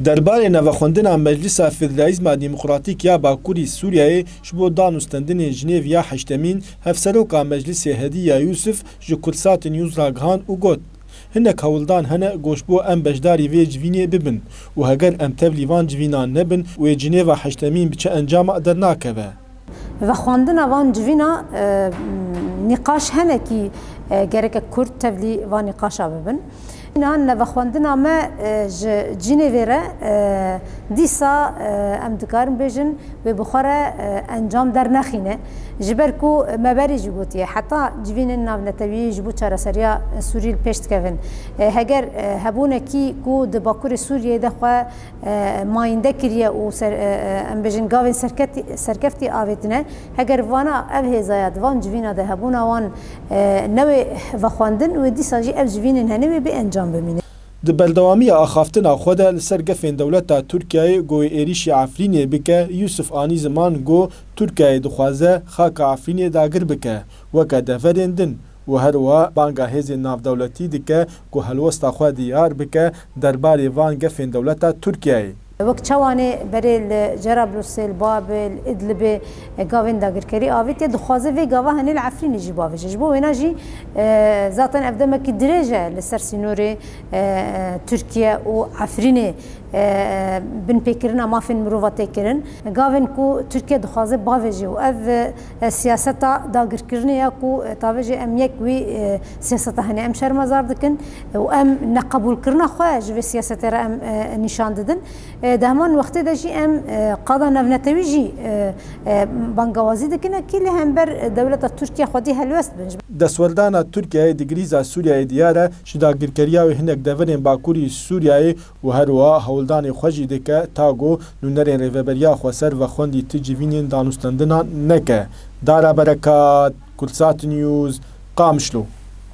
درباره نوخوندنا مجلس فدرالیزم دموکراتیک یا باکوری سوریه شبو دانستندن ژنیو یا هشتمین هفسروکا مجلس هدیه یوسف جکرسات نیوز راگهان و گوت هنک هولدان هنه گوشبو ام بجداری وی جوینی ببن و هگر ام تبلیوان جوینان نبن و ژنیو هشتمین بچه انجام درناکه و خواندن وان جوینا نقاش هنه کی گرک کرد تبلی و نقاش ببن نان و خواندن ما جنیوره دیسا ام دکارم بیشن و بخاره انجام در نخینه جبر کو مباری جبوتیه حتی جوین ناو نتوی جبوت چهار سریا سوریل پیشت کردن هگر هبونه کی کو دباکور سوریه دخوا ماینده کریه و ام بیشن گاوین سرکفتی آویتنه هگر وانا اب هزایت وان جوینا ده هبونه وان نوی و خواندن و دیسا جی اب جوین هنوی به انجام بمینه. د بلدوامی آخافتنا خود لسر گفین دولتا ترکیه گوی ایریش عفرینی بکه یوسف آنی زمان گو ترکیه دخوازه خاک عفرینی داگر بکه وکه دفرندن و هروا بانگا هزی ناف دولتی دکه گو هلوستا خود دیار بکه درباری وان گفین دولتا ترکیه وقت شوانه برای جرابلس بابل ادلب گاوین داگر کری آویت دخوازه وی گاوه هنی العفرین جی باویش جبو وینا جی ذاتن افدام کی درجه لسر سینور ترکیه و عفرین بن پیکرنا ما فين مروفاتي كرن گاوین کو ترکیه دخوازه باویجی و اف سیاستا داگر کرنیا کو تاویجی ام یک وی سیاستا هنی ام شرمزار دکن و ام نقبول کرنا خواه جوی سیاستا را ام نشان ددن دهمان وقتی داشی ام قاضی نفنتوی جی بانگوازی دکنه کی لهم بر دولت ترکیه خودی هلوست بنج. دستوردان ترکیه دگریزا سوریه دیاره شداگرکریا و هنگ دورن باکوری سوریه و هروا هولدان خوشی دکه تاگو نونرین ریوبریا خواسر و خوندی تجوینین دانستندنا نکه. دارا برکات کلسات نیوز قامشلو.